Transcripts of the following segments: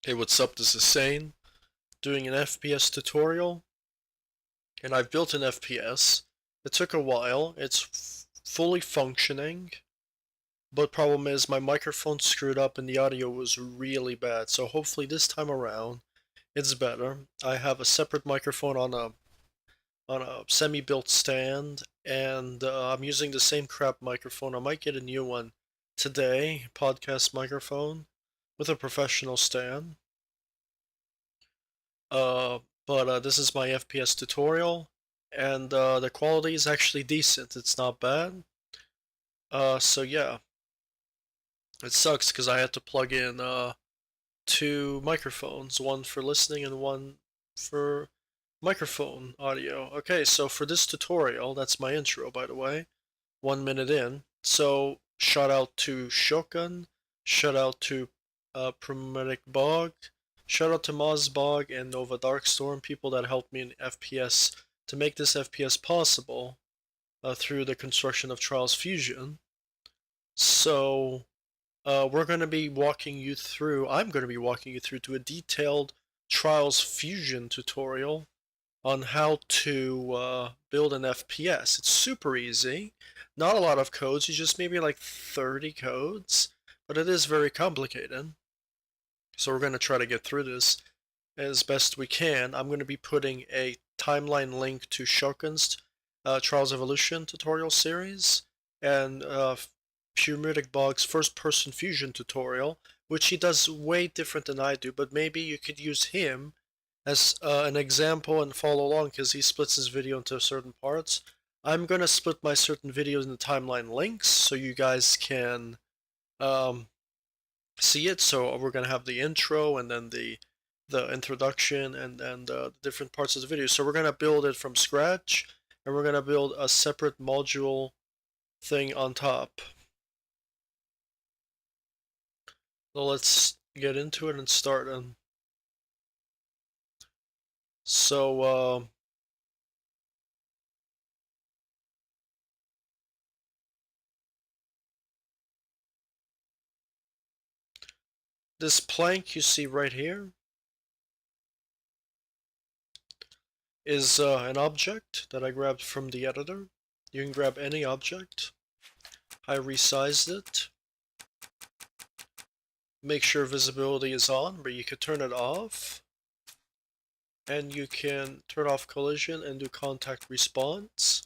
Hey, what's up? This is Sane, doing an FPS tutorial, and I've built an FPS. It took a while, it's fully functioning, but problem is my microphone screwed up and the audio was really bad, so hopefully this time around it's better. I have a separate microphone on a semi-built stand, and I'm using the same crap microphone. I might get a new one today, podcast microphone, with a professional stand. Uh, but this is my FPS tutorial, and the quality is actually decent. It's not bad. So yeah, it sucks because I had to plug in two microphones, one for listening and one for microphone audio. Okay, so for this tutorial, that's my intro, by the way. 1 minute in. So shout out to Shogun, shout out to MozzBog, shout out to MozzBog and NovaDarkStorm, people that helped me in FPS to make this FPS possible through the construction of Trials Fusion. So we're going to be walking you through, I'm going to be walking you through to a detailed Trials Fusion tutorial on how to build an FPS. It's super easy. Not a lot of codes, you just maybe like 30 codes, but it is very complicated. So we're going to try to get through this as best we can. I'm going to be putting a timeline link to Shogun's Trials Evolution tutorial series and MozzBog's first-person fusion tutorial, which he does way different than I do, but maybe you could use him as an example and follow along because he splits his video into certain parts. I'm going to split my certain videos into timeline links so you guys can see it. So we're going to have the intro and then the introduction and the different parts of the video. So we're going to build it from scratch and we're going to build a separate module thing on top. So let's get into it and start. So this plank you see right here is an object that I grabbed from the editor. You can grab any object. I resized it. Make sure visibility is on, but you could turn it off. And you can turn off collision and do contact response.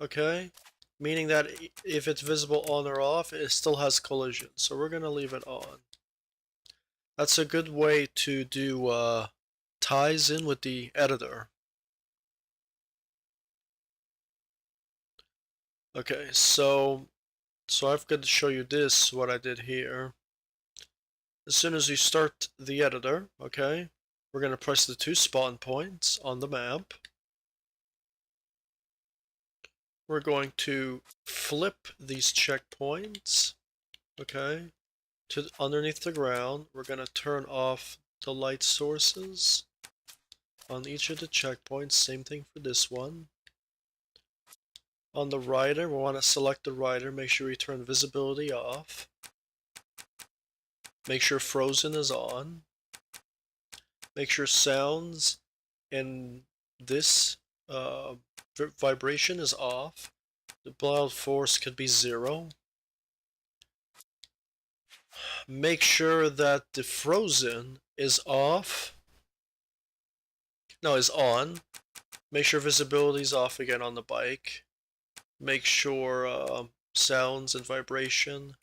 Okay? Meaning that if it's visible on or off, it still has collision. So we're going to leave it on. That's a good way to do ties in with the editor. Okay, so I've got to show you this, what I did here. As soon as you start the editor, okay, we're going to press the 2 spawn points on the map. We're going to flip these checkpoints, okay, to underneath the ground. We're going to turn off the light sources on each of the checkpoints. Same thing for this one. On the rider, we want to select the rider, make sure we turn visibility off. Make sure frozen is on. Make sure sounds and this vibration is off. The blowout force could be 0. Make sure that the frozen is off. No, is on. Make sure visibility is off again on the bike. Make sure sounds and vibration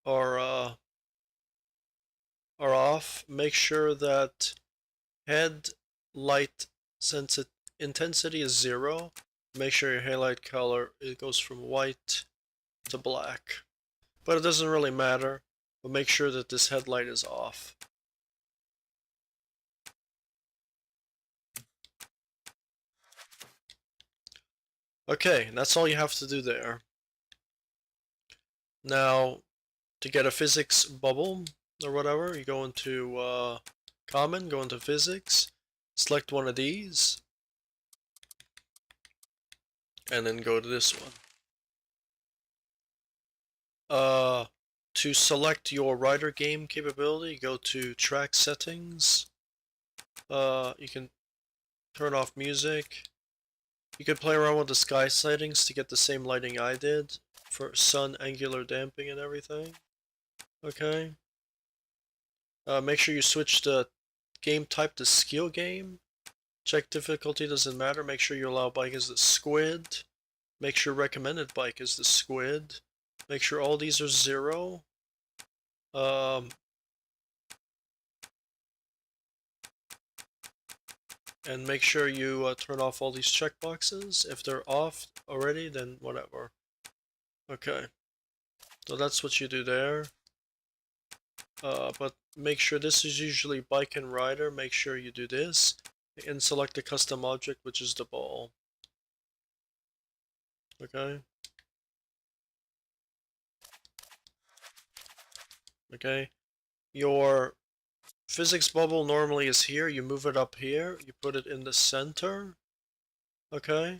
are off. Make sure that headlight intensity is 0. Make sure your headlight color, it goes from white to black. But it doesn't really matter. But make sure that this headlight is off. Okay, and that's all you have to do there. Now, to get a physics bubble or whatever, you go into common, go into physics, select one of these, and then go to this one. to select your rider game capability, go to track settings. You can turn off music. You can play around with the sky settings to get the same lighting I did for sun, angular damping, and everything. Okay. Make sure you switch the game type to skill game. Check difficulty, doesn't matter. Make sure you allow bike as the squid. Make sure recommended bike is the squid. Make sure all these are 0. And make sure you turn off all these checkboxes. If they're off already, then whatever. Okay. So that's what you do there. But make sure this is usually bike and rider. Make sure you do this. And select the custom object, which is the ball. Okay. Okay. Your physics bubble normally is here. You move it up here. You put it in the center. Okay.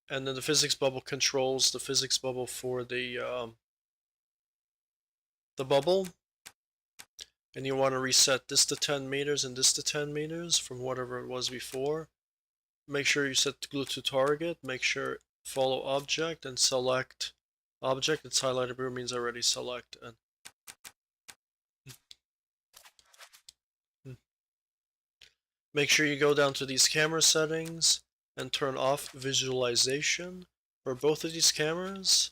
And then the physics bubble controls the physics bubble for the bubble. And you want to reset this to 10 meters and this to 10 meters from whatever it was before. Make sure you set glue to target. Make sure follow object and select object. It's highlighted blue, means already select. And make sure you go down to these camera settings and turn off visualization for both of these cameras.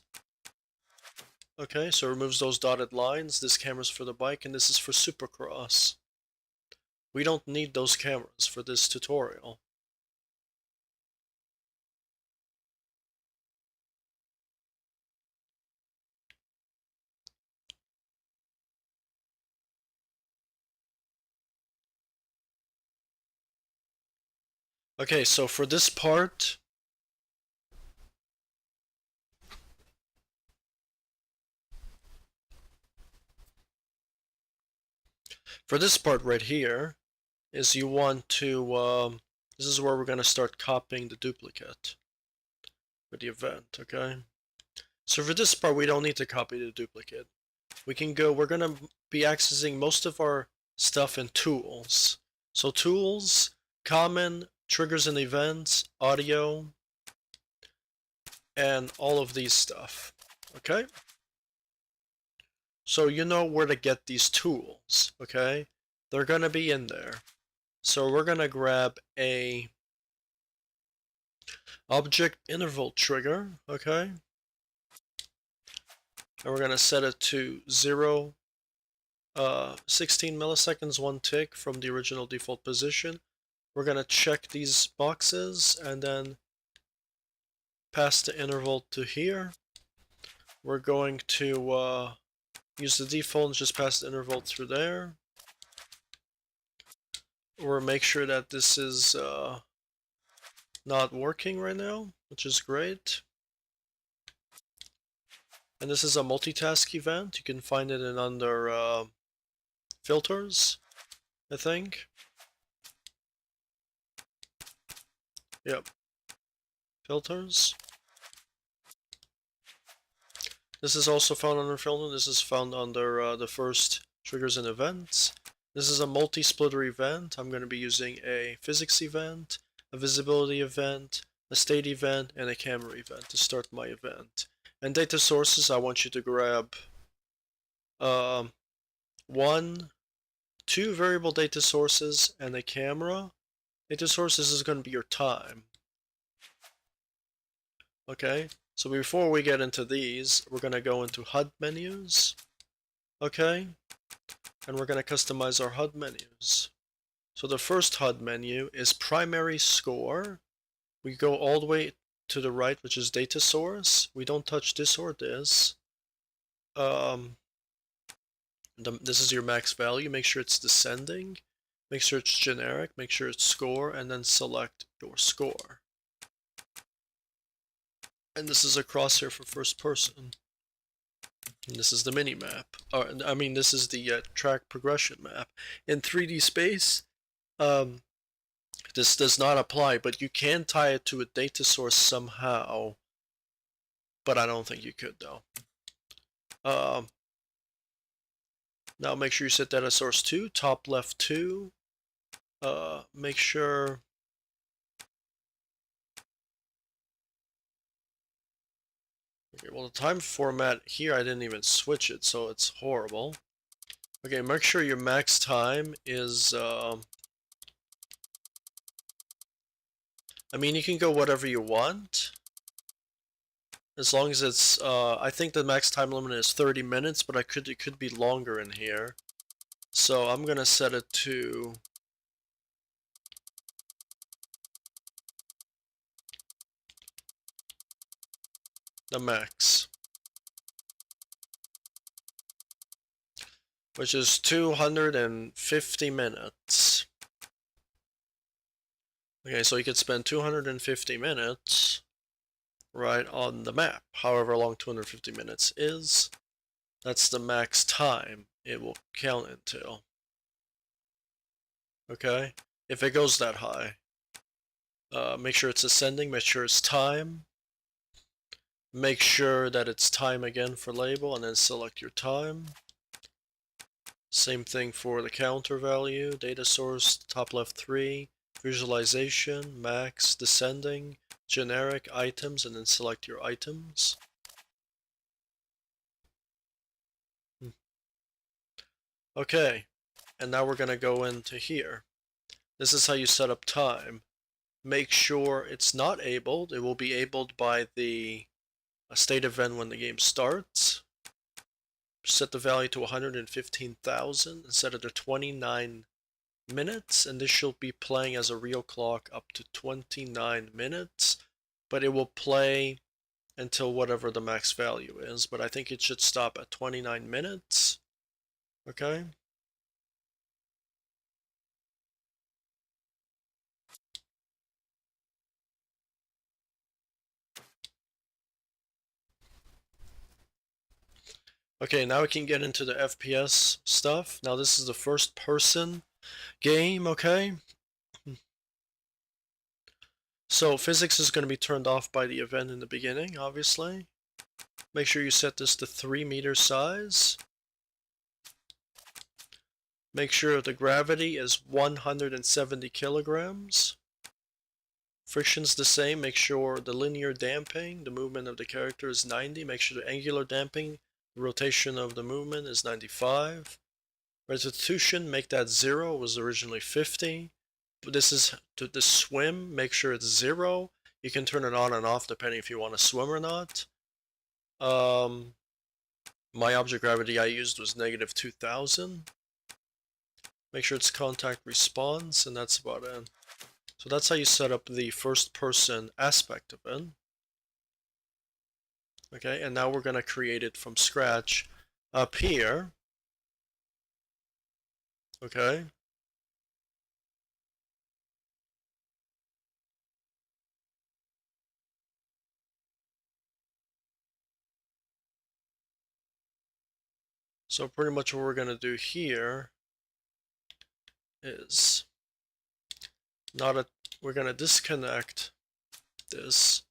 Okay, so it removes those dotted lines. This camera's for the bike and this is for Supercross. We don't need those cameras for this tutorial. Okay, so for this part, right here, is you want to, this is where we're going to start copying the duplicate for the event, okay? So for this part, we don't need to copy the duplicate. We can go, we're going to be accessing most of our stuff in tools. So tools, common, triggers and events, audio, and all of these stuff, okay? So you know where to get these tools, okay? They're going to be in there. So we're going to grab a object interval trigger, okay? And we're going to set it to 0, 16 milliseconds, 1 tick from the original default position. We're going to check these boxes and then pass the interval to here. We're going to use the default and just pass the interval through there. Or make sure that this is not working right now, which is great. And this is a multitask event. You can find it in under filters, I think. Yep. Filters. This is also found under filter. This is found under the first triggers and events. This is a multi-splitter event. I'm going to be using a physics event, a visibility event, a state event, and a camera event to start my event. And data sources, I want you to grab 2 variable data sources and a camera. Data sources is going to be your time. Okay, so before we get into these, we're going to go into HUD menus. Okay, and we're going to customize our HUD menus. So the first HUD menu is primary score. We go all the way to the right, which is data source. We don't touch this or this. This is your max value. Make sure it's descending. Make sure it's generic. Make sure it's score, and then select your score. And this is a crosshair for first person. And this is the mini map. I mean, this is the track progression map. In 3D space, this does not apply, but you can tie it to a data source somehow. But I don't think you could, though. Now make sure you set data source 2, top left 2. Make sure okay, well, the time format here, I didn't even switch it, so it's horrible. Okay, make sure your max time is, I mean, you can go whatever you want. As long as it's, I think the max time limit is 30 minutes, but it could be longer in here. So I'm gonna set it to the max, which is 250 minutes. Okay, so you could spend 250 minutes right on the map, however long 250 minutes is. That's the max time it will count until. Okay, if it goes that high, make sure it's ascending, make sure it's time. Make sure that it's time again for label, and then select your time. Same thing for the counter value, data source, top left 3, visualization, max, descending, generic, items, and then select your items. Okay, and now we're gonna go into here. This is how you set up time. Make sure it's not abled. It will be abled by the state event when the game starts. Set the value to 115,000 and set it to 29 minutes, and this should be playing as a real clock up to 29 minutes, but it will play until whatever the max value is, but I think it should stop at 29 minutes. Okay. Okay, now we can get into the FPS stuff. Now this is the first person game, okay? So physics is going to be turned off by the event in the beginning, obviously. Make sure you set this to 3 meter size. Make sure the gravity is 170 kilograms. Friction's the same. Make sure the linear damping, the movement of the character, is 90. Make sure the angular damping, the rotation of the movement, is 95. Restitution, make that 0. It was originally 50. This is to the swim. Make sure it's 0. You can turn it on and off depending if you want to swim or not. My object gravity I used was negative 2000. Make sure it's contact response, and that's about it. So that's how you set up the first person aspect of it. Okay, and now we're going to create it from scratch up here. Okay. So pretty much what we're going to do here is we're going to disconnect this.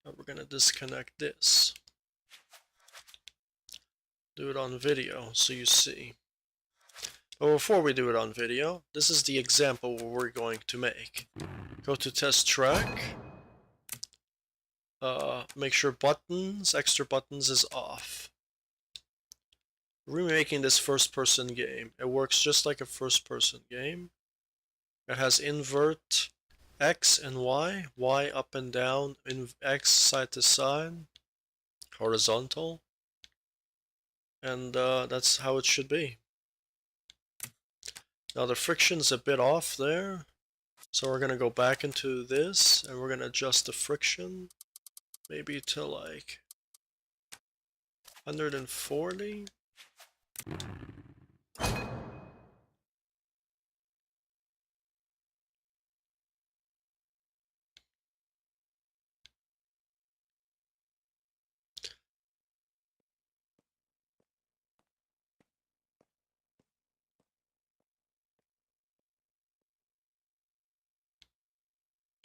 And we're going to disconnect this. Do it on video so you see. But before we do it on video, this is the example we're going to make. Go to test track. Make sure extra buttons is off. Remaking this first-person game. It works just like a first-person game. It has invert X and Y, Y up and down, X side to side, horizontal, and that's how it should be. Now the friction's a bit off there, so we're gonna go back into this and we're gonna adjust the friction, maybe to like 140.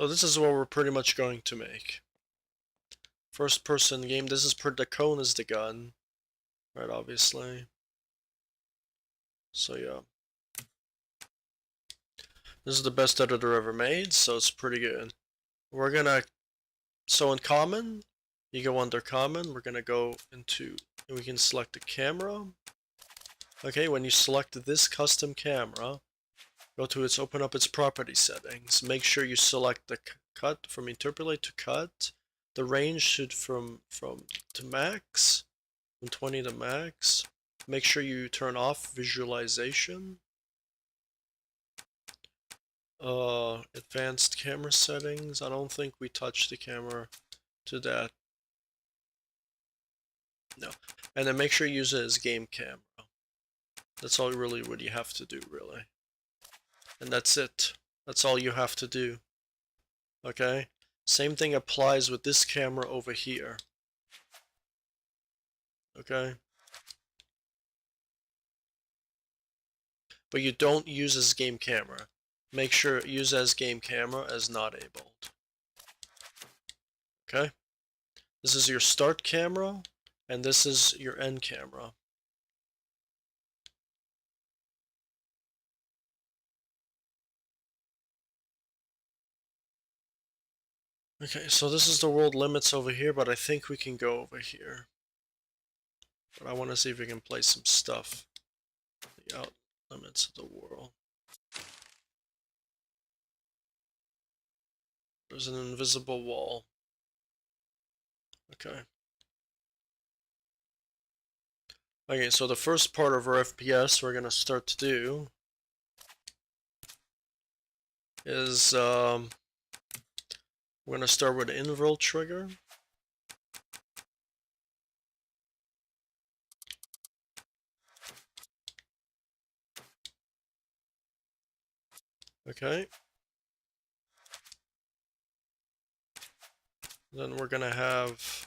So this is what we're pretty much going to make. First person game, this is the cone is the gun. right? Obviously. So yeah. This is the best editor ever made, so it's pretty good. We're gonna, so in common, you go under common, we're gonna go into, we can select the camera. Okay, when you select this custom camera, go to its, open up its property settings. Make sure you select the cut from interpolate to cut. The range should from to max, from 20 to max. Make sure you turn off visualization. Advanced camera settings. I don't think we touched the camera to that. No. And then make sure you use it as game camera. That's all really what you have to do, really. And that's it. That's all you have to do. Okay? Same thing applies with this camera over here. Okay? But you don't use as game camera. Make sure use as game camera as not enabled. Okay? This is your start camera, and this is your end camera. Okay, so this is the world limits over here, but I think we can go over here. But I want to see if we can play some stuff. The out limits of the world. There's an invisible wall. Okay. Okay, so the first part of our FPS we're gonna start to do is we're gonna start with the interval trigger. Okay. Then we're gonna have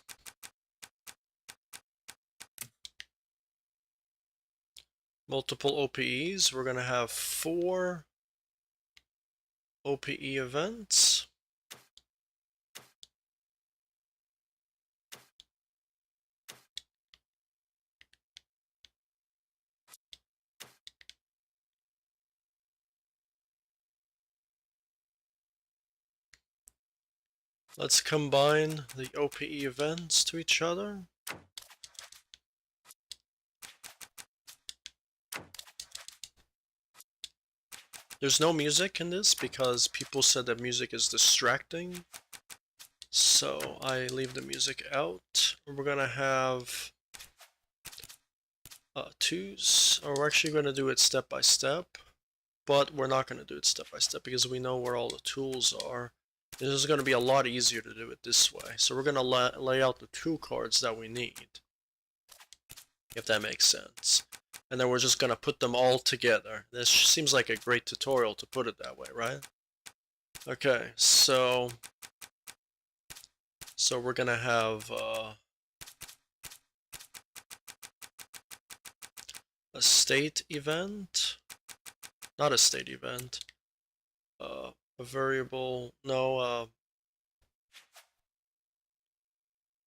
multiple OPEs. We're gonna have 4 OPE events. Let's combine the OPE events to each other. There's no music in this because people said that music is distracting. So I leave the music out. We're gonna have twos, or we're actually gonna do it step by step, but we're not gonna do it step by step because we know where all the tools are. This is gonna be a lot easier to do it this way. So we're gonna lay out the tool cards that we need, if that makes sense. And then we're just gonna put them all together. This seems like a great tutorial to put it that way, right? Okay, so we're gonna have a state event, not a state event, a variable, no,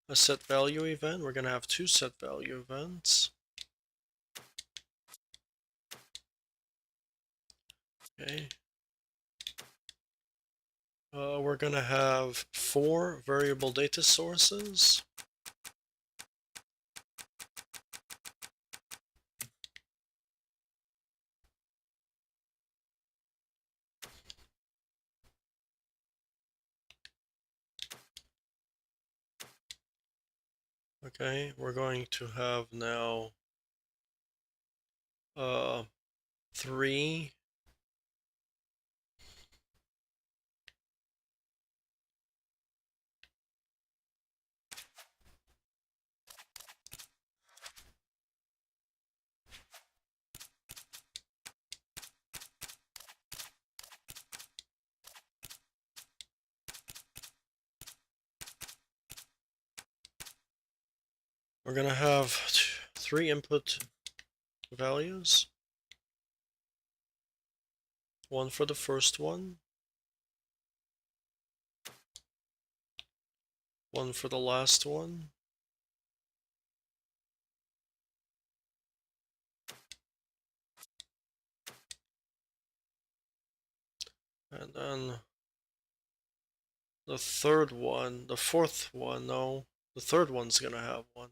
a set value event. We're gonna have 2 set value events. Okay. We're gonna have 4 variable data sources. Okay, we're going to have now 3 we're gonna have 3 input values. 1 for the first one, 1 for the last one, And then the third one, the fourth one, no, the third one's gonna have one.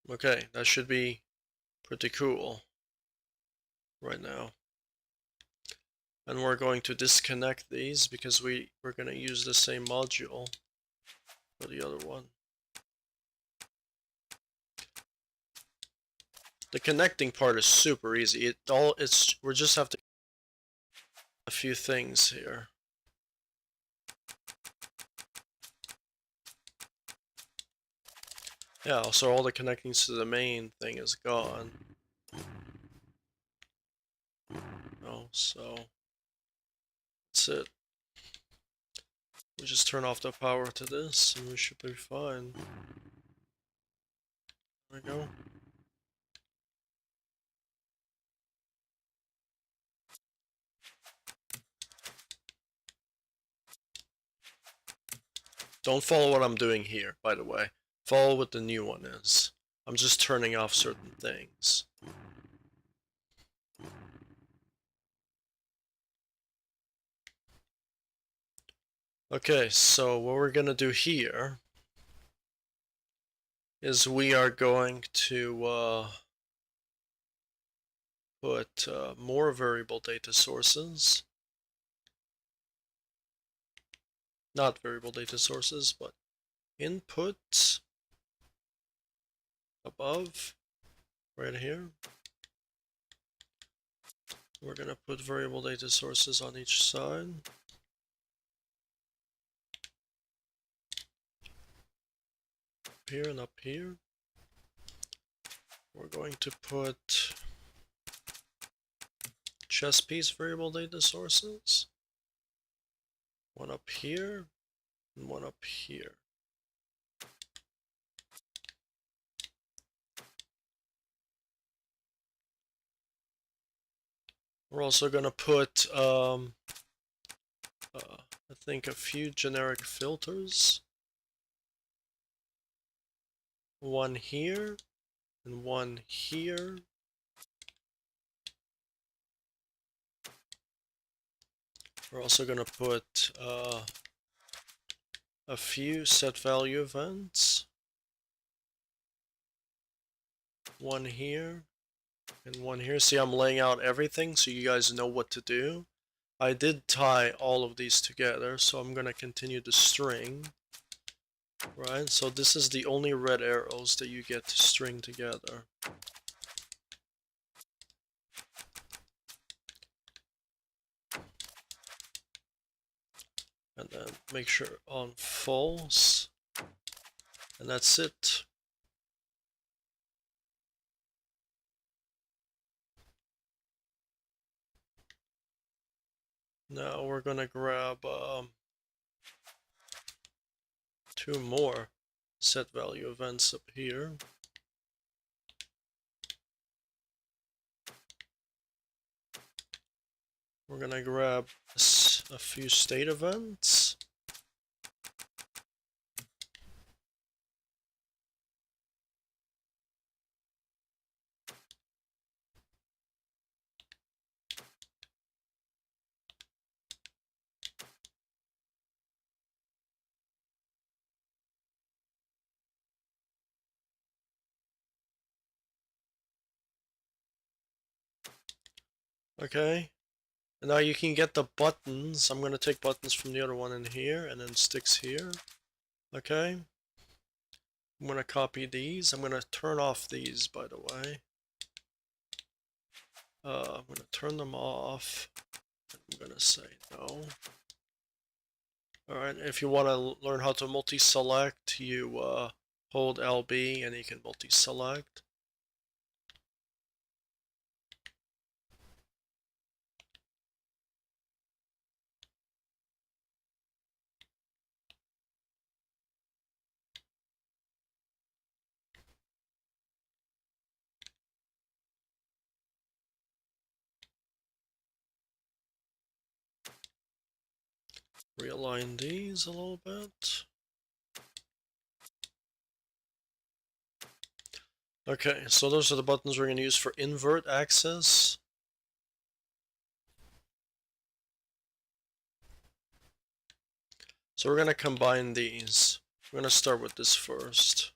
Okay, that should be pretty cool right now. And we're going to disconnect these because we're going to use the same module for the other one. The connecting part is super easy. We just have to a few things here. Yeah, so all the connectings to the main thing is gone. Oh, so that's it. We just turn off the power to this and we should be fine. There we go. Don't follow what I'm doing here, by the way. Follow what the new one is. I'm just turning off certain things. Okay, so what we're gonna do here is we are going to put more variable data sources. Not variable data sources, but input above, right here. We're gonna put variable data sources on each side. Up here and up here. We're going to put chess piece variable data sources. One up here and one up here. We're also going to put, I think, a few generic filters. One here and one here. We're also going to put a few set value events. One here and one here. See, I'm laying out everything so you guys know what to do. I did tie all of these together, so I'm going to continue the string. Right, so this is the only red arrows that you get to string together. And then make sure on false. And that's it. Now we're gonna grab two more set value events up here. We're gonna grab a few state events. Okay. And now you can get the buttons. I'm gonna take buttons from the other one in here and then sticks here. Okay. I'm gonna copy these. I'm gonna turn off these, by the way. I'm gonna turn them off. I'm gonna say no. Alright, if you want to learn how to multi-select, you hold LB and you can multi-select. Realign these a little bit. Okay, so those are the buttons we're going to use for invert axis. So we're going to combine these. We're going to start with this first,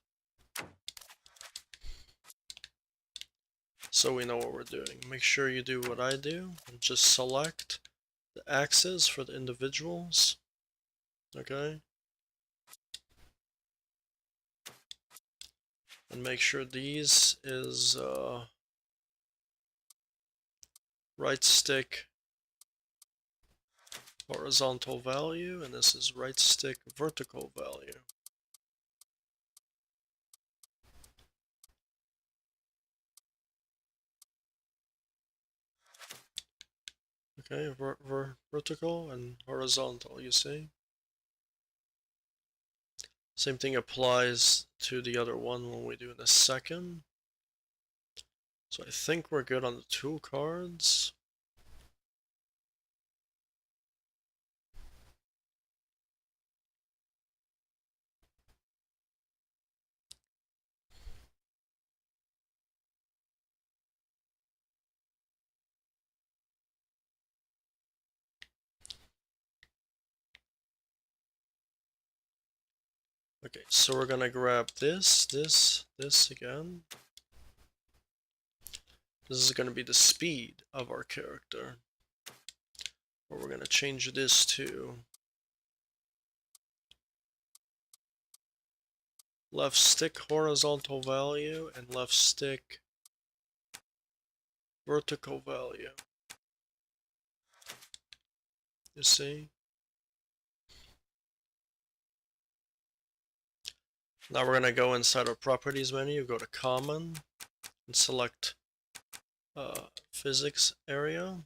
so we know what we're doing. Make sure you do what I do and just select the axis for the individuals. Okay. And make sure these is right stick horizontal value, and this is right stick vertical value. Okay, vertical and horizontal, you see? Same thing applies to the other one when we do the second. So I think we're good on the 2 cards. Okay, so we're gonna grab this again. This is gonna be the speed of our character. Or we're gonna change this to left stick horizontal value and left stick vertical value. You see? Now we're gonna go inside our properties menu, go to common, and select physics area.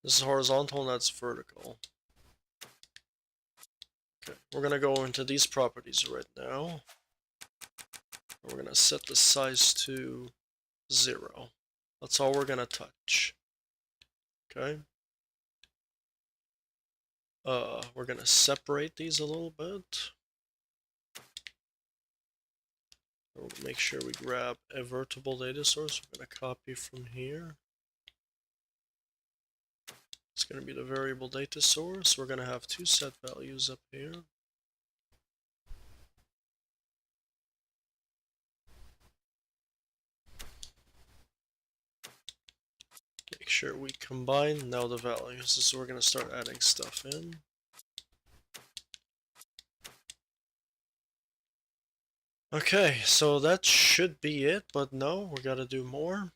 This is horizontal and that's vertical. Okay, we're gonna go into these properties right now. We're gonna set the size to 0. That's all we're gonna touch. Okay. We're gonna separate these a little bit. We'll make sure we grab a vertible data source. We're gonna copy from here. It's gonna be the variable data source. We're gonna have 2 set values up here. Make sure we combine now the values. So we're gonna start adding stuff in. Okay, so that should be it, but no, we gotta do more.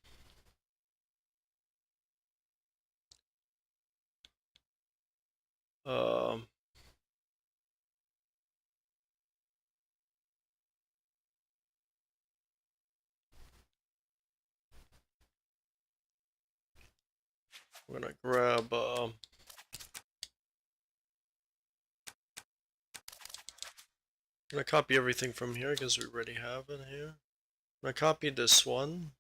We're gonna grab I'm gonna copy everything from here because we already have it here. I'm gonna copy this one.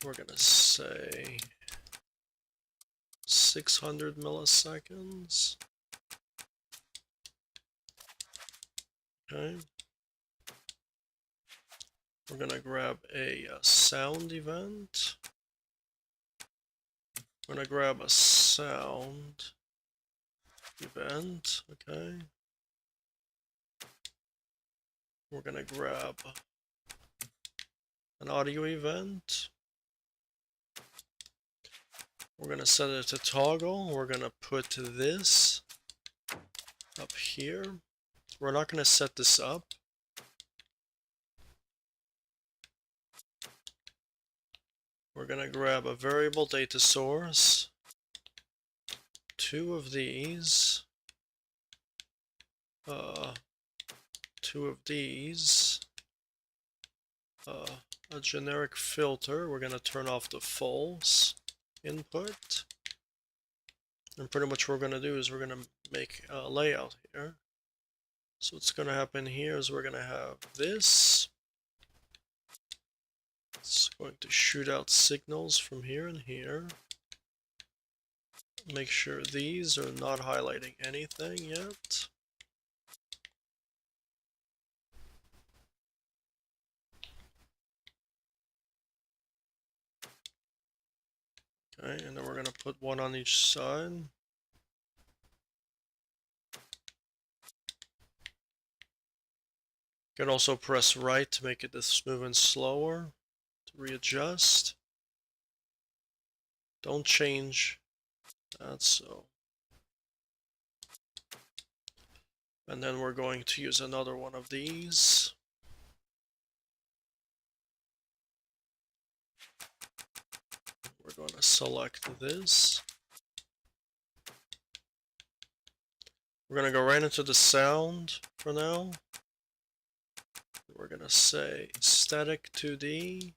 We're gonna say 600 milliseconds. Okay. We're gonna grab a sound event. We're gonna grab a sound event. Okay. We're gonna grab an audio event. We're gonna set it to toggle. We're gonna put this up here. We're not gonna set this up. We're gonna grab a variable data source, 2 of these, 2 of these, a generic filter. We're gonna turn off the false input. And pretty much what we're gonna do is we're gonna make a layout here. So what's gonna happen here is we're gonna have this. It's going to shoot out signals from here and here. Make sure these are not highlighting anything yet. Okay, and then we're going to put one on each side. You can also press right to make it this moving slower, to readjust. Don't change that, so. And then we're going to use another one of these. We're going to select this. We're going to go right into the sound for now. We're going to say static 2D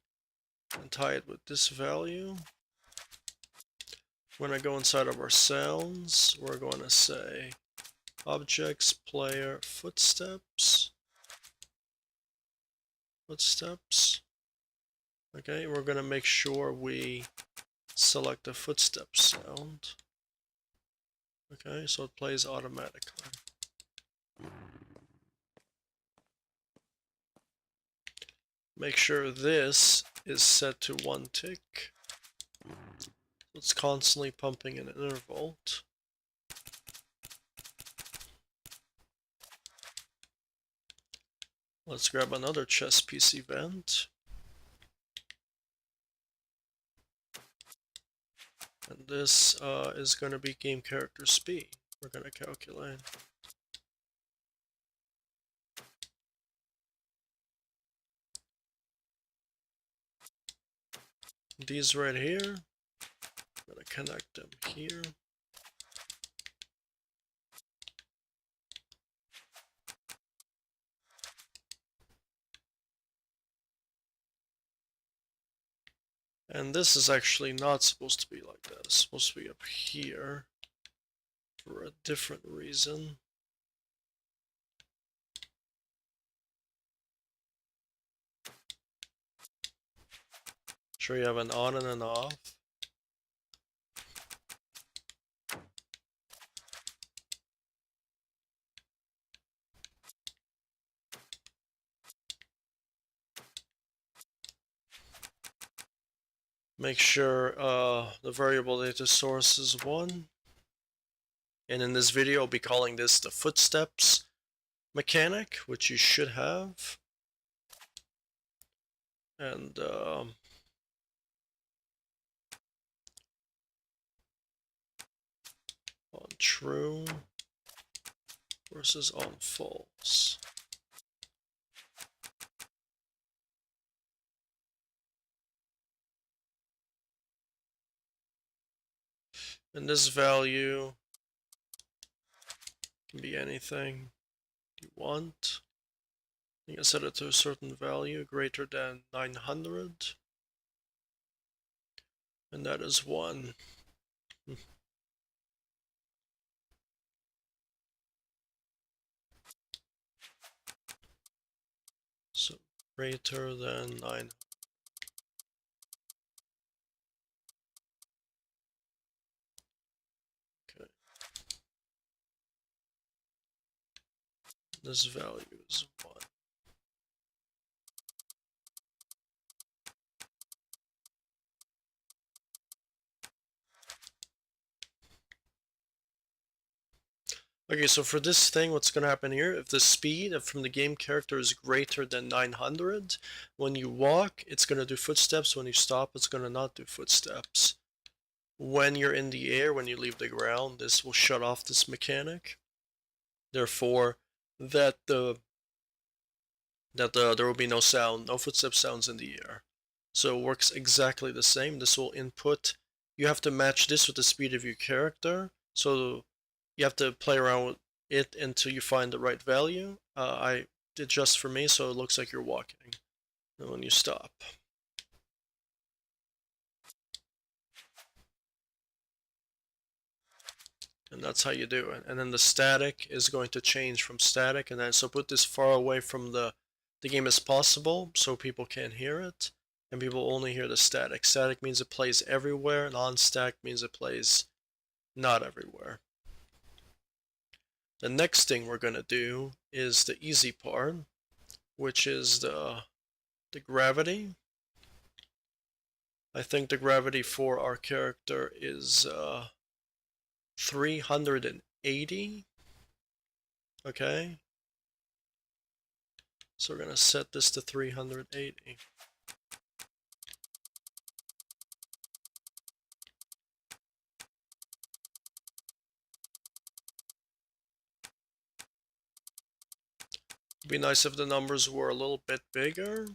and tie it with this value. We're going to go inside of our sounds. We're going to say objects, player, footsteps. Okay, we're going to make sure we select the footsteps sound. Okay, so it plays automatically. Make sure this is set to 1 tick. It's constantly pumping an intervolt. Let's grab another chess piece event. And this is going to be game character speed. We're going to calculate. These right here, I'm going to connect them here. And this is actually not supposed to be like that. It's supposed to be up here for a different reason. Sure, you have an on and an off. Make sure the variable data source is 1. And in this video, I'll be calling this the footsteps mechanic, which you should have. And on true versus on false. And this value can be anything you want. You can set it to a certain value greater than 900. And that is 1. So greater than 9. Okay. This value is 1. Okay, so for this thing, what's going to happen here, if the speed from the game character is greater than 900, when you walk, it's going to do footsteps. When you stop, it's going to not do footsteps. When you're in the air, when you leave the ground, this will shut off this mechanic. Therefore, there will be no sound, no footstep sounds in the air. So it works exactly the same. This will input. You have to match this with the speed of your character. So you have to play around with it until you find the right value. I did just for me, so it looks like you're walking. And when you stop. And that's how you do it. And then the static is going to change from static, and then so put this far away from the game as possible so people can't hear it. and people only hear the static. Static means it plays everywhere, non-static means it plays not everywhere. The next thing we're going to do is the easy part, which is the gravity. I think the gravity for our character is 380. Okay. So we're going to set this to 380. It'd be nice if the numbers were a little bit bigger.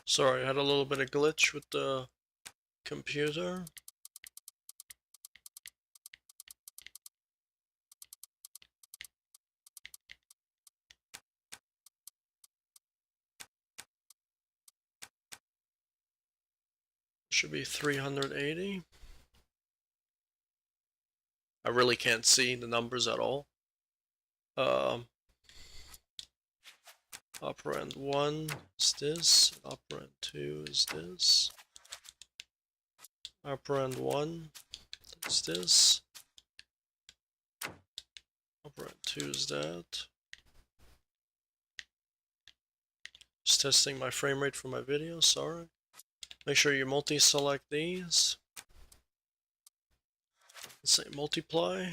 Sorry, I had a little bit of glitch with the computer. Should be 380. I really can't see the numbers at all. Operand 1 is this, operand 2 is this, operand 1 is this, operand 2 is that. Just testing my frame rate for my video, sorry. Make sure you multi-select these. Let's say multiply.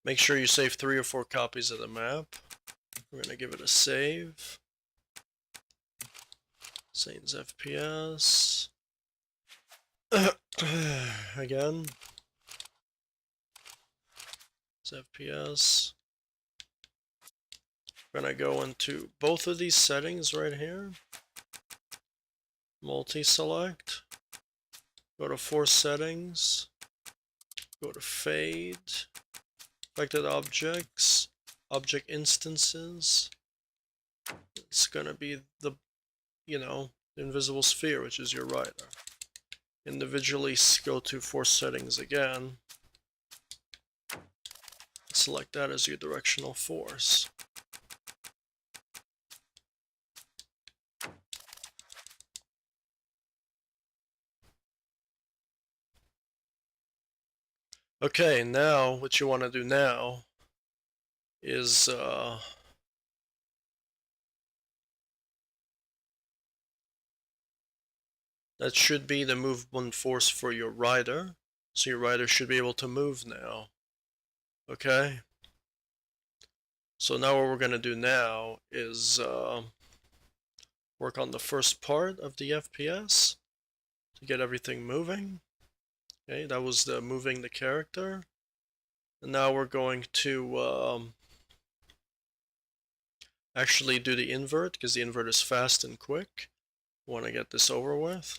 Make sure you save 3 or 4 copies of the map. We're gonna give it a save. Saints FPS. Again. It's FPS. We're gonna go into both of these settings right here. Multi-select. Go to force settings. Go to fade. Affected objects, object instances. It's gonna be the, the invisible sphere, which is your rider. Individually go to force settings again. Select that as your directional force. Okay, now what you want to do now is that should be the movement force for your rider. So your rider should be able to move now. Okay? So now what we're going to do now is work on the first part of the FPS to get everything moving. Okay, that was the moving the character. And now we're going to actually do the invert, because the invert is fast and quick. We want to get this over with.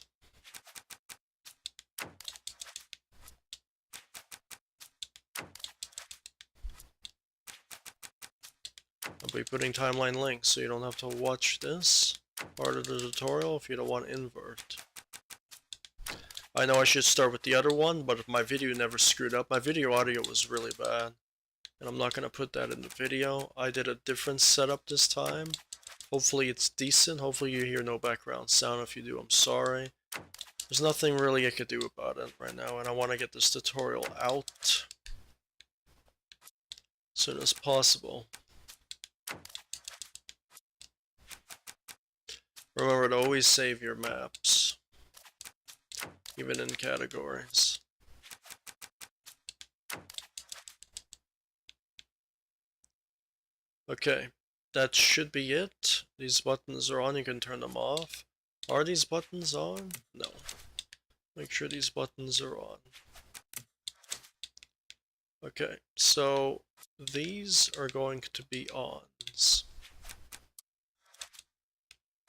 I'll be putting timeline links so you don't have to watch this part of the tutorial if you don't want invert. I know I should start with the other one, but my video never screwed up. My video audio was really bad, and I'm not going to put that in the video. I did a different setup this time. Hopefully it's decent. Hopefully you hear no background sound. If you do, I'm sorry. There's nothing really I could do about it right now, and I want to get this tutorial out as soon as possible. Remember to always save your maps, even in categories. Okay, that should be it. These buttons are on, you can turn them off. Are these buttons on? No. Make sure these buttons are on. Okay, so these are going to be ons.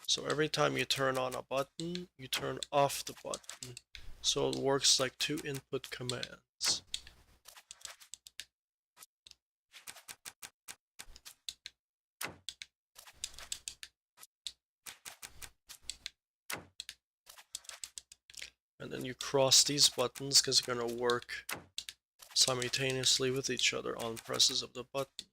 So every time you turn on a button, you turn off the button. So it works like 2 input commands. And then you cross these buttons because they're going to work simultaneously with each other on presses of the button.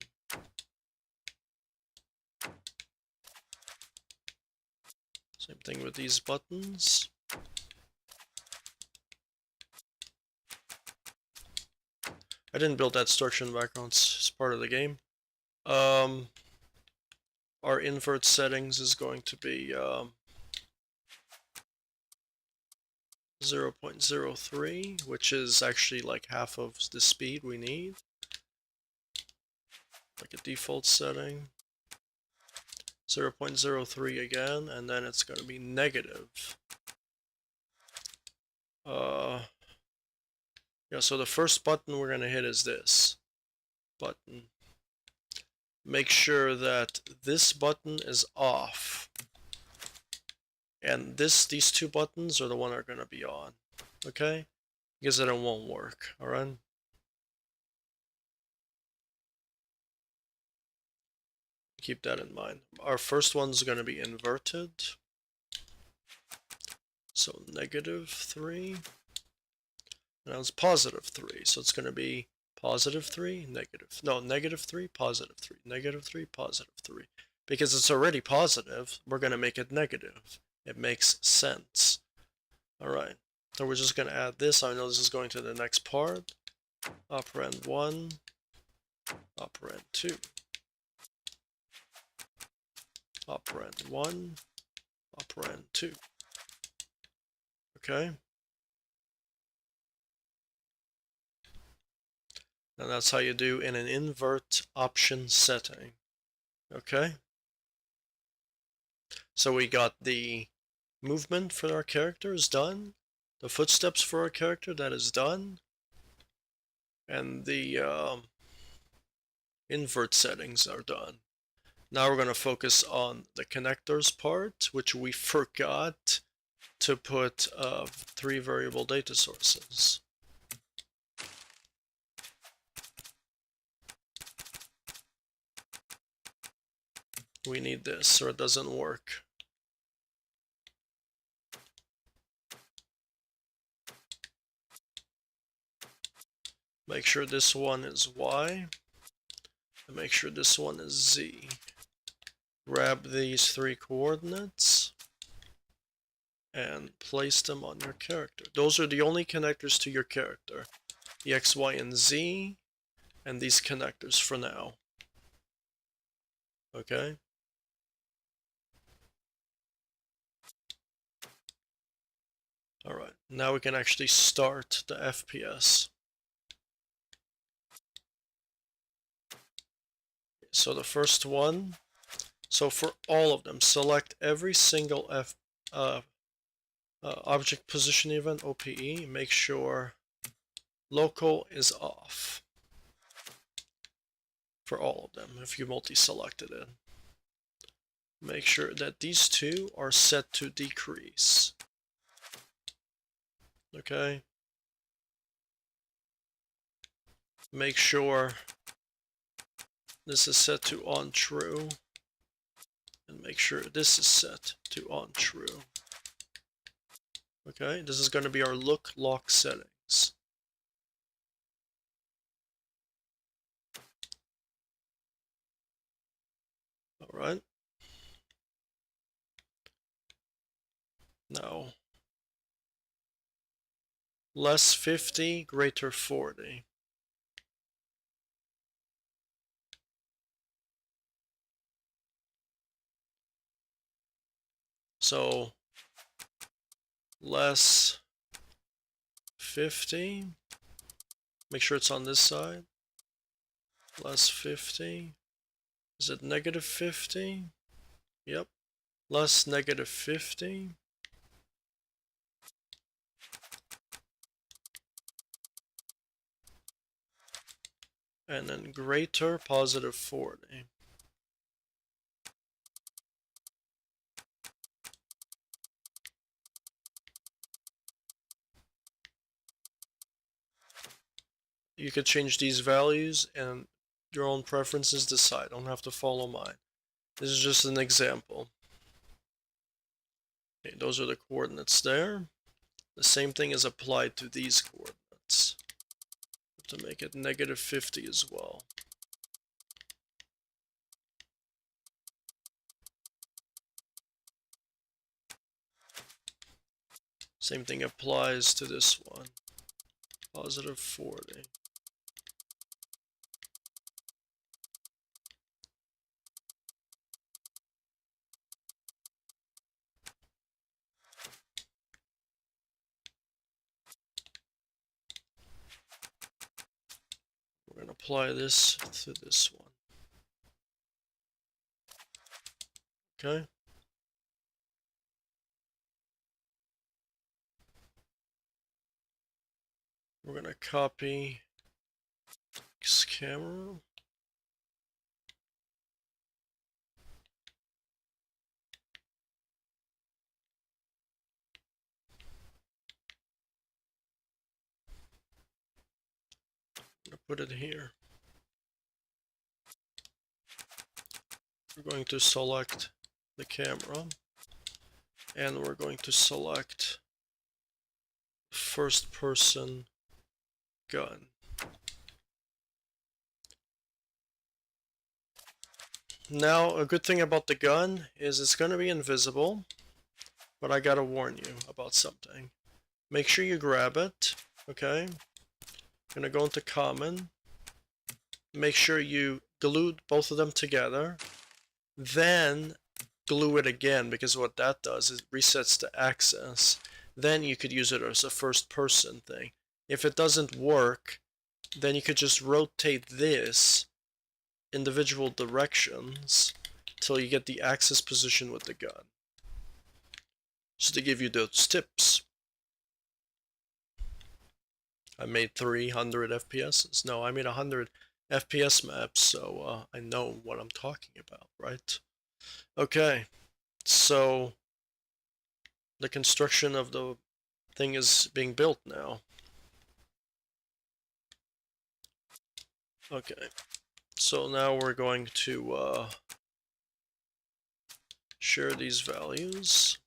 Same thing with these buttons. I didn't build that structure in the background, it's part of the game. Our invert settings is going to be 0.03, which is actually like half of the speed we need. Like a default setting. 0.03 again, and then it's going to be negative. Yeah, so the first button we're going to hit is this button. Make sure that this button is off. And these two buttons are the one that are going to be on. Okay? Because then it won't work. Alright? Keep that in mind. Our first one's going to be inverted. So -3. Now it's +3. So it's going to be +3, negative. No, -3, +3, -3, +3. Because it's already positive, we're going to make it negative. It makes sense. Alright. So we're just going to add this. I know this is going to the next part. Operand 1. Operand 2. Operand 1. Operand 2. Okay. And that's how you do in an invert option setting. Okay. So we got the movement for our character is done. The footsteps for our character, that is done. And the invert settings are done. Now we're going to focus on the connectors part, which we forgot to put 3 variable data sources. We need this or it doesn't work. Make sure this one is Y, and make sure this one is Z. Grab these 3 coordinates and place them on your character. Those are the only connectors to your character. The X, Y, and Z, and these connectors for now. Okay? Alright, now we can actually start the FPS. So the first one, so for all of them, select every single object position event, OPE, make sure local is off for all of them if you multi-selected it. Make sure that these 2 are set to decrease. Okay? Make sure this is set to on true, and make sure this is set to on true. Okay, this is going to be our look lock settings. Alright. Now, less 50, greater 40. So, less 50, make sure it's on this side, less 50, is it negative 50? Yep, less negative 50, and then greater positive 40. You could change these values and your own preferences decide. Don't have to follow mine. This is just an example. Okay, those are the coordinates there. The same thing is applied to these coordinates. To make it -50 as well. Same thing applies to this one. +40. We're going to apply this to this one. Okay. We're going to copy this camera. I'm going to put it here. We're going to select the camera, and we're going to select first person gun. Now, a good thing about the gun is it's going to be invisible, but I gotta warn you about something. Make sure you grab it, okay? I'm gonna go into common. Make sure you glue both of them together. Then glue it again, because what that does is it resets the axis. Then you could use it as a first person thing. If it doesn't work, then you could just rotate this individual directions till you get the axis position with the gun. So to give you those tips. I made 300 FPS. No, I made 100 FPS maps, so I know what I'm talking about, right? Okay, so the construction of the thing is being built now. Okay, so now we're going to share these values.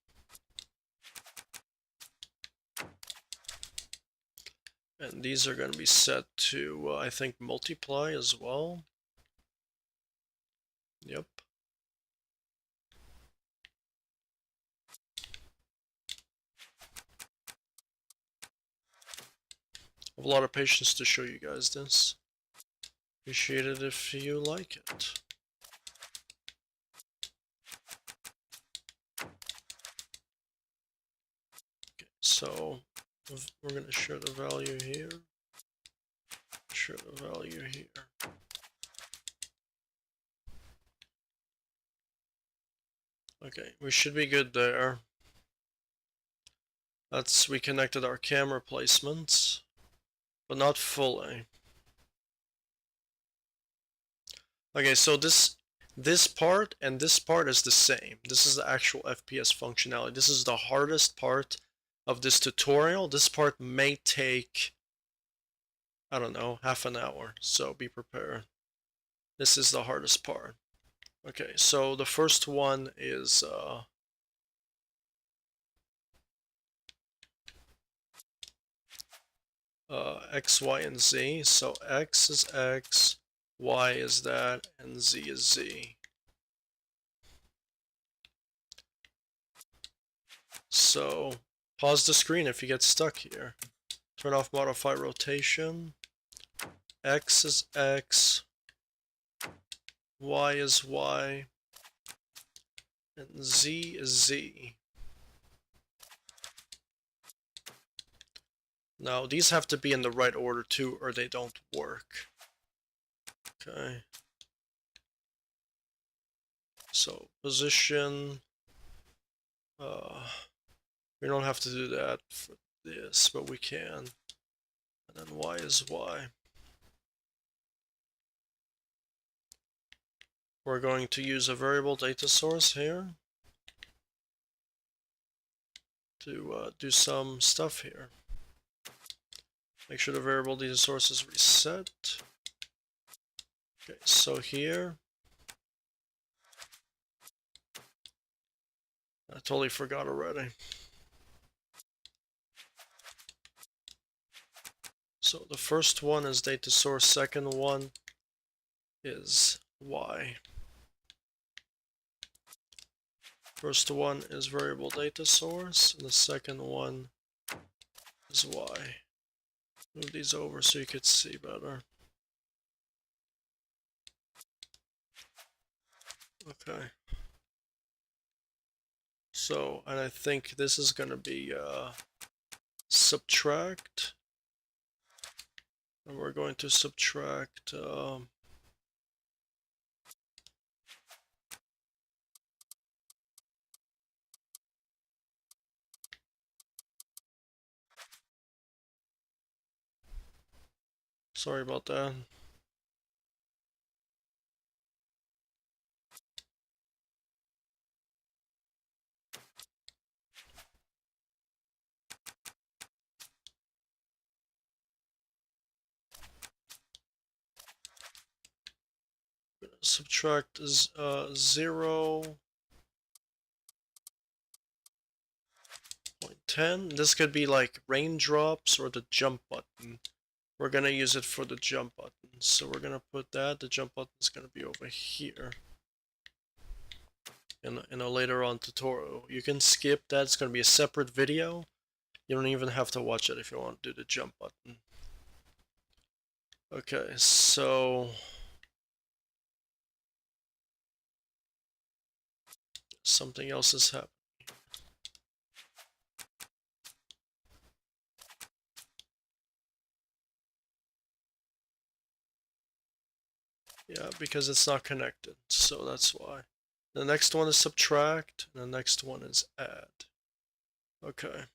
And these are going to be set to, I think, multiply as well. Yep. I have a lot of patience to show you guys this. Appreciate it if you like it. Okay, so we're going to share the value here. Share the value here. Okay, we should be good there. We connected our camera placements, but not fully. Okay, so this part and this part is the same. This is the actual FPS functionality. This is the hardest part of this tutorial. This part may take, I don't know, half an hour, so be prepared. This is the hardest part. Okay, so the first one is X, Y, and Z. So X is X, Y is that, and Z is Z. So pause the screen if you get stuck here. Turn off modify rotation. X is X, Y is Y, and Z is Z. Now these have to be in the right order too, or they don't work. Okay. So position, we don't have to do that for this, but we can. And then Y is Y. We're going to use a variable data source here to do some stuff here. Make sure the variable data source is reset. Okay, so here, I totally forgot already. So the first one is data source, second one is Y. First one is variable data source, and the second one is Y. Move these over so you could see better. Okay. So, and I think this is going to be subtract. And we're going to subtract sorry about that. Subtract is 0.10. This could be like raindrops or the jump button. We're gonna use it for the jump button. So we're gonna put that. The jump button is gonna be over here. In a later on tutorial. You can skip that. It's gonna be a separate video. You don't even have to watch it if you want to do the jump button. Okay, so something else is happening. Yeah, because it's not connected, so that's why. The next one is subtract, and the next one is add. Okay.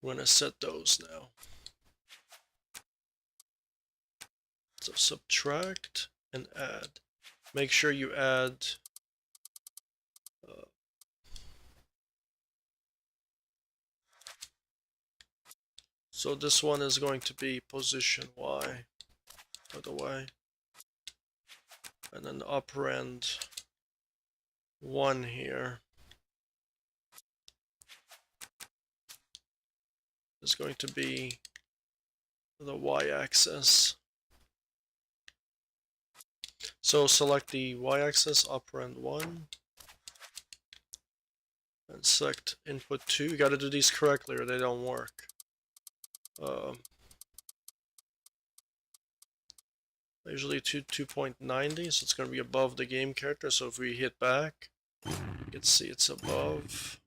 We're gonna set those now. So subtract and add. Make sure you add so this one is going to be position Y, by the way. And then the operand 1 here is going to be the Y-axis. So select the Y-axis, operand 1, and select input 2. You gotta do these correctly or they don't work. Usually 2.90, so it's gonna be above the game character. So if we hit back, you can see it's above.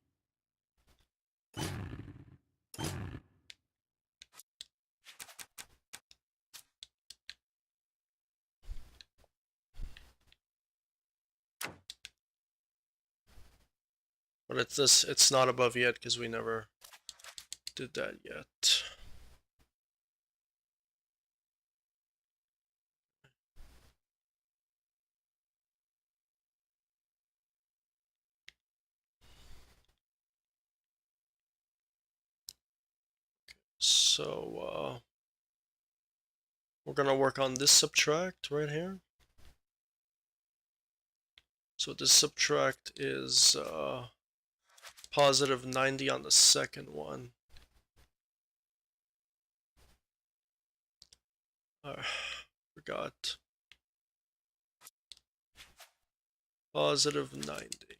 But it's not above yet because we never did that yet. So we're gonna work on this subtract right here. So this subtract is positive 90 on the second one. Forgot. Positive 90.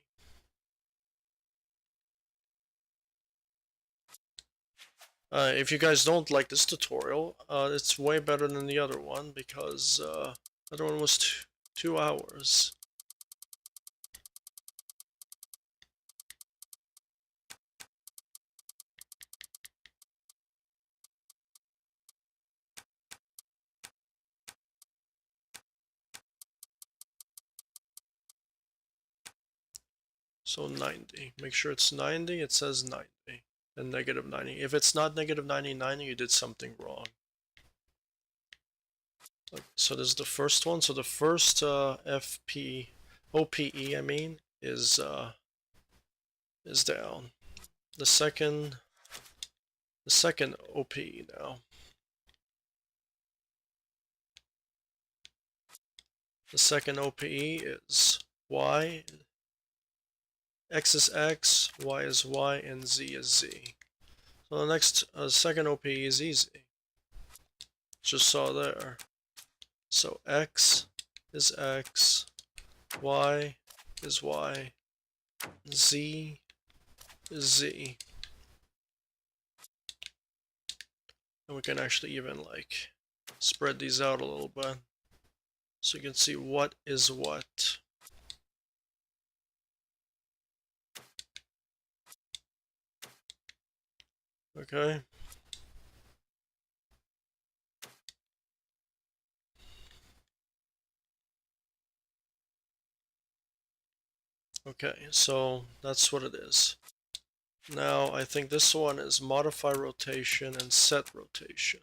If you guys don't like this tutorial, it's way better than the other one because the other one was 2 hours. So 90. Make sure it's 90. It says 90 and negative 90. If it's not negative 90, you did something wrong. So this is the first one. So the first OPE, I mean, is down. The second OPE now. The second OPE is Y. X is X, Y is Y, and Z is Z. So the next second OPE is easy. Just saw there. So X is X, Y is Y, Z is Z. And we can actually even like spread these out a little bit so you can see what is what. Okay. Okay, so that's what it is. Now I think this one is modify rotation and set rotation.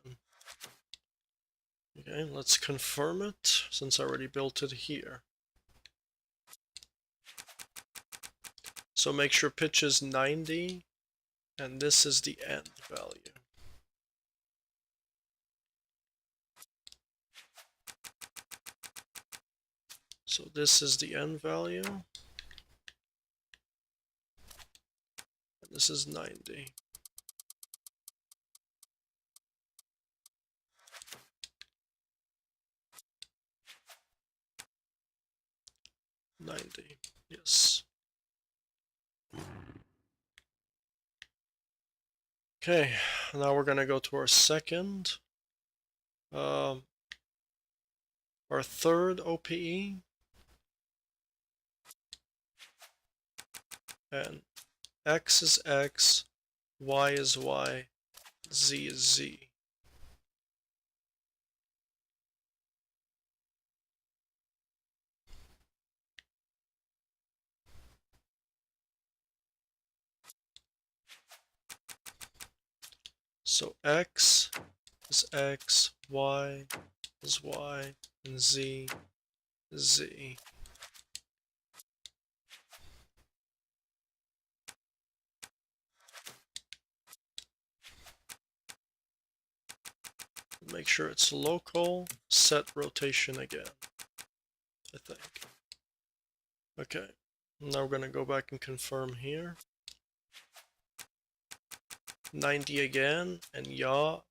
Okay, let's confirm it since I already built it here. So make sure pitch is 90 and this is the end value. So this is the end value. And this is 90. Yes. Okay, now we're gonna go to our second, our third OPE, and X is X, Y is Y, Z is Z. So X is X, Y is Y, and Z is Z. Make sure it's local, set rotation again, I think. Okay, now we're gonna go back and confirm here. 90 again, and yaw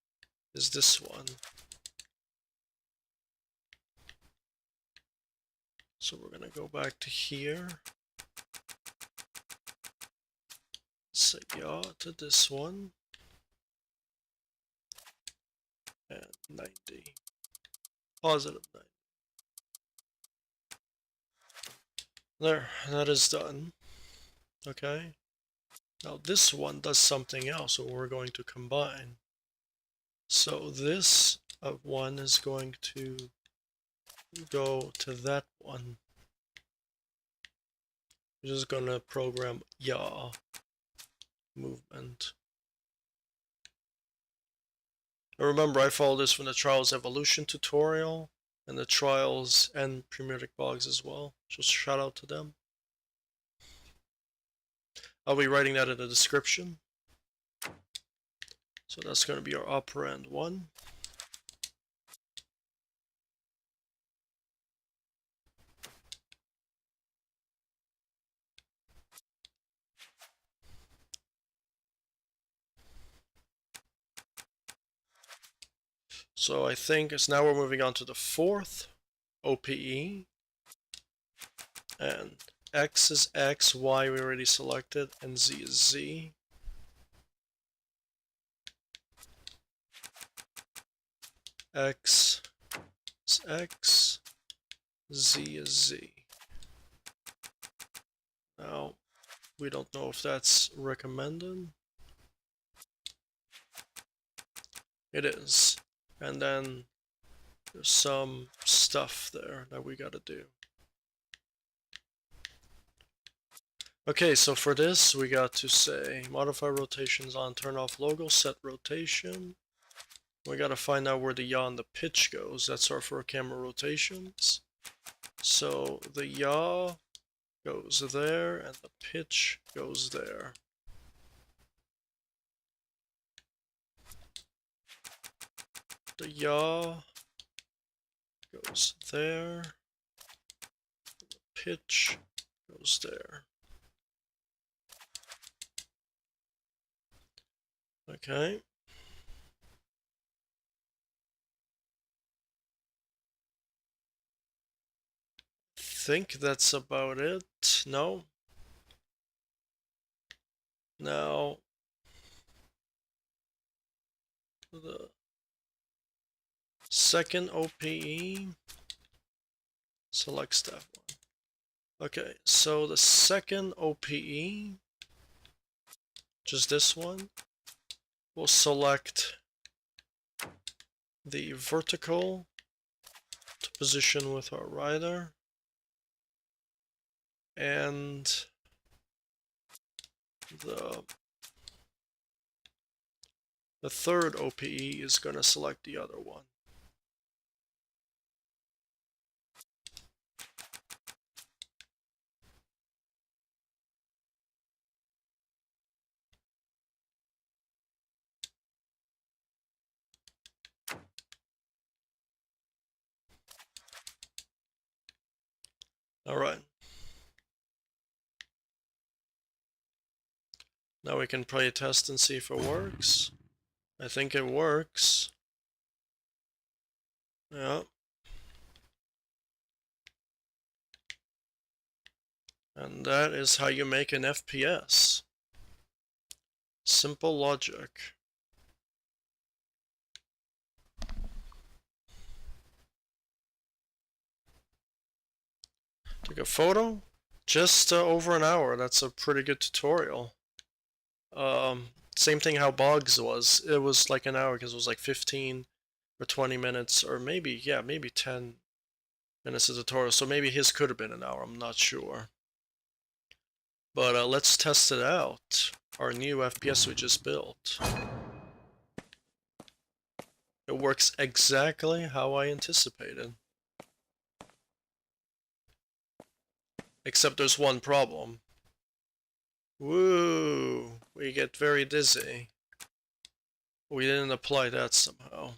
is this one. So we're gonna go back to here. Set yaw to this one. And 90. Positive 90. There, that is done. Okay. Now this one does something else, so we're going to combine. So this one is going to go to that one. We're just gonna program yaw movement. Now remember, I followed this from the Trials Evolution tutorial and the Trials and Premiertic Bogs as well. Just shout out to them. I'll be writing that in the description. So that's going to be our operand 1. So I think it's now we're moving on to the fourth OPE. And X is X, Y we already selected, and Z is Z. X is X, Z is Z. Now, we don't know if that's recommended. It is. And then there's some stuff there that we gotta do. Okay, so for this, we got to say modify rotations on, turn off logo, set rotation. We gotta find out where the yaw and the pitch goes. That's our for camera rotations. So the yaw goes there and the pitch goes there. The yaw goes there. The pitch goes there. Okay. Think that's about it. No. Now, the second OPE select step 1. Okay, so the second OPE, just this one, we'll select the vertical to position with our rider, and the third OPE is going to select the other one. Alright. Now we can play a test and see if it works. I think it works. Yeah. And that is how you make an FPS. Simple logic. Took a photo? Just over an hour. That's a pretty good tutorial. Same thing how Boggs was. It was like an hour because it was like 15 or 20 minutes, or maybe, yeah, maybe 10 minutes of tutorial. So maybe his could have been an hour. I'm not sure. But let's test it out. Our new FPS we just built. It works exactly how I anticipated. Except there's one problem. Woo! We get very dizzy. We didn't apply that somehow.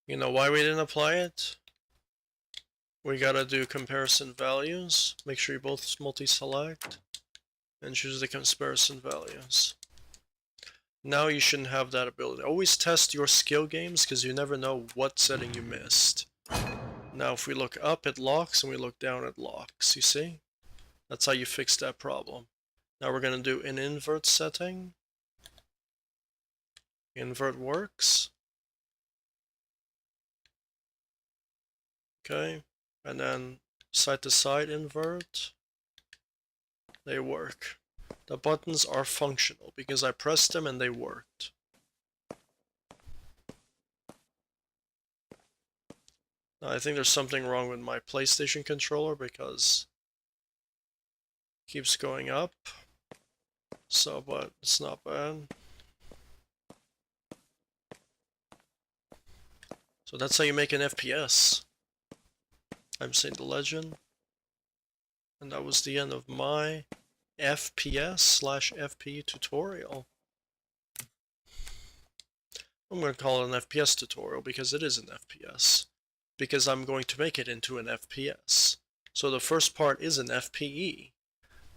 You know why we didn't apply it? We gotta do comparison values. Make sure you both multi-select and choose the comparison values. Now you shouldn't have that ability. Always test your skill games because you never know what setting you missed. Now if we look up, it locks, and we look down, it locks. You see? That's how you fix that problem. Now we're gonna do an invert setting. Invert works. Okay, and then side-to-side invert. They work. The buttons are functional because I pressed them and they worked. Now, I think there's something wrong with my PlayStation controller because it keeps going up. So, but it's not bad. So that's how you make an FPS. I'm Saint the Legend. And that was the end of my FPS/FPE tutorial. I'm going to call it an FPS tutorial because it is an FPS. Because I'm going to make it into an FPS. So the first part is an FPE.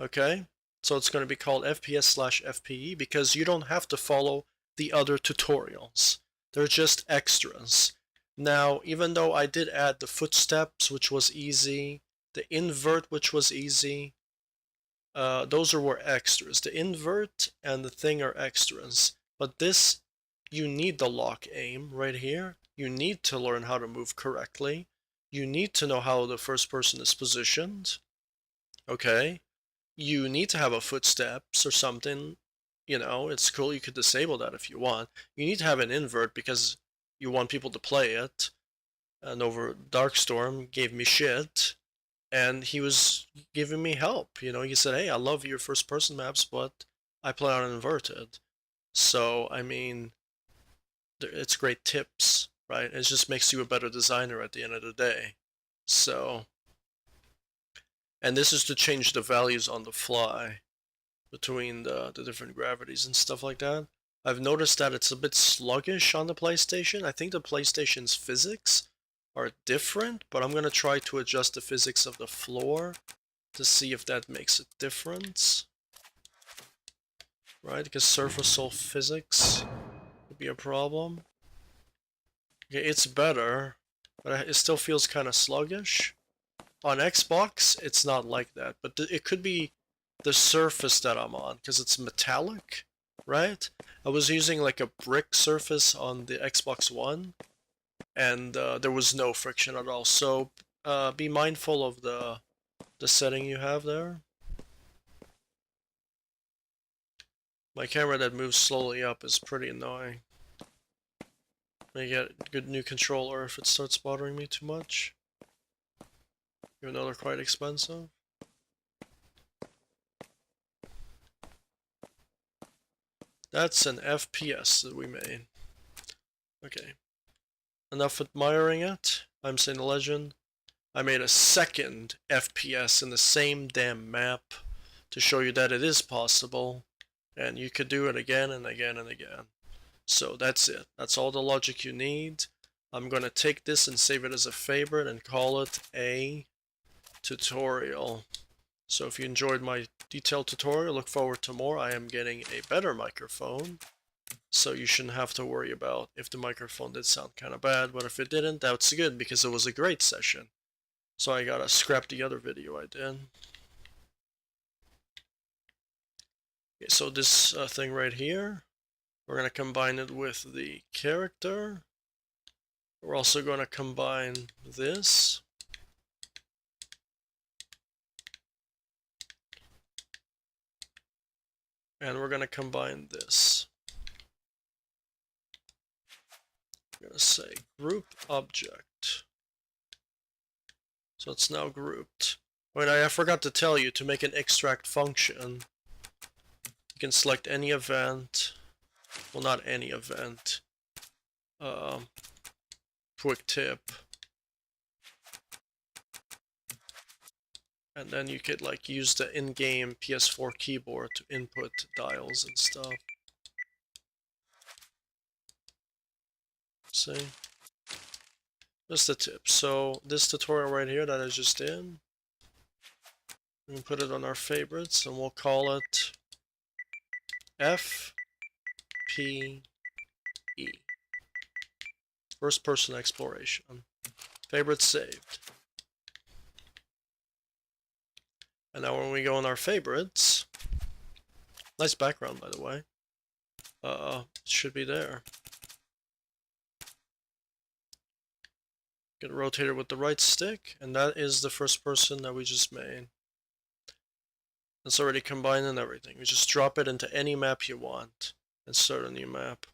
Okay? So it's going to be called FPS/FPE because you don't have to follow the other tutorials. They're just extras. Now, even though I did add the footsteps, which was easy, the invert, which was easy, those were extras. The invert and the thing are extras. But this, you need the lock aim right here. You need to learn how to move correctly. You need to know how the first person is positioned. Okay? You need to have a footsteps or something. You know, it's cool. You could disable that if you want. You need to have an invert because you want people to play it. NovaDarkStorm gave me shit, and he was giving me help. You know, he said, hey, I love your first person maps, but I play on inverted. So, I mean, it's great tips, right? It just makes you a better designer at the end of the day. So, And this is to change the values on the fly between the different gravities and stuff like that. I've noticed that it's a bit sluggish on the PlayStation. I think the PlayStation's physics are different, but I'm gonna try to adjust the physics of the floor to see if that makes a difference. Right, because surface-level physics would be a problem. Okay, it's better, but it still feels kind of sluggish. On Xbox, it's not like that, but it could be the surface that I'm on, because it's metallic, right? I was using like a brick surface on the Xbox One, and there was no friction at all. So be mindful of the setting you have there. My camera that moves slowly up is pretty annoying. I get a good new controller if it starts bothering me too much. Even though they're quite expensive. That's an FPS that we made. Okay. Enough admiring it. I'm Simpleltc. I made a second FPS in the same damn map to show you that it is possible. And you could do it again and again and again. So that's it. That's all the logic you need. I'm gonna take this and save it as a favorite and call it a tutorial. So if you enjoyed my detailed tutorial, look forward to more. I am getting a better microphone, so you shouldn't have to worry about if the microphone did sound kind of bad, but if it didn't, that's good because it was a great session. So I gotta scrap the other video I did. Okay, so this thing right here, we're gonna combine it with the character. We're also gonna combine this. And we're going to combine this. I'm going to say group object. So it's now grouped. Wait, I forgot to tell you, to make an extract function, you can select any event. Well, not any event. Quick tip. And then you could like use the in-game PS4 keyboard to input dials and stuff. See? Just a tip. So this tutorial right here that I just did, we can put it on our favorites and we'll call it FPE. First person exploration. Favorites saved. And now when we go in our favorites, nice background by the way, it should be there. Get it rotated with the right stick, and that is the first person that we just made. It's already combined and everything. We just drop it into any map you want and start a new map.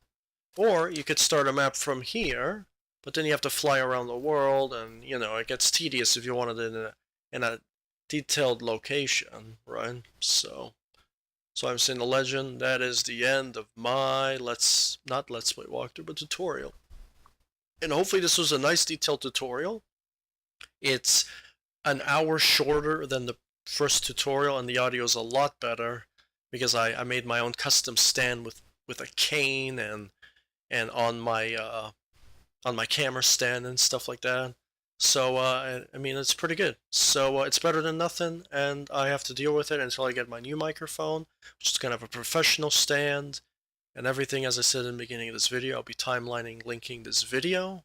Or you could start a map from here, but then you have to fly around the world, and you know, it gets tedious if you wanted it in a detailed location, right? So I'm saying the legend, that is the end of my not let's play walkthrough, but tutorial. And hopefully this was a nice detailed tutorial. It's an hour shorter than the first tutorial, and the audio is a lot better because I made my own custom stand with a cane and on my camera stand and stuff like that. So I mean, it's pretty good. So it's better than nothing, and I have to deal with it until I get my new microphone, which is kind of a professional stand and everything. As I said in the beginning of this video, I'll be timelining, linking this video,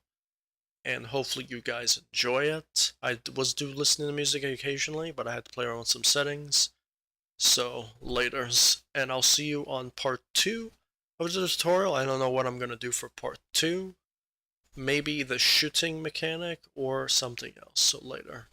and hopefully you guys enjoy it. I was listening to music occasionally, but I had to play around with some settings. So laters, and I'll see you on part 2 of the tutorial. I don't know what I'm gonna do for part 2. Maybe the shooting mechanic or something else. So later.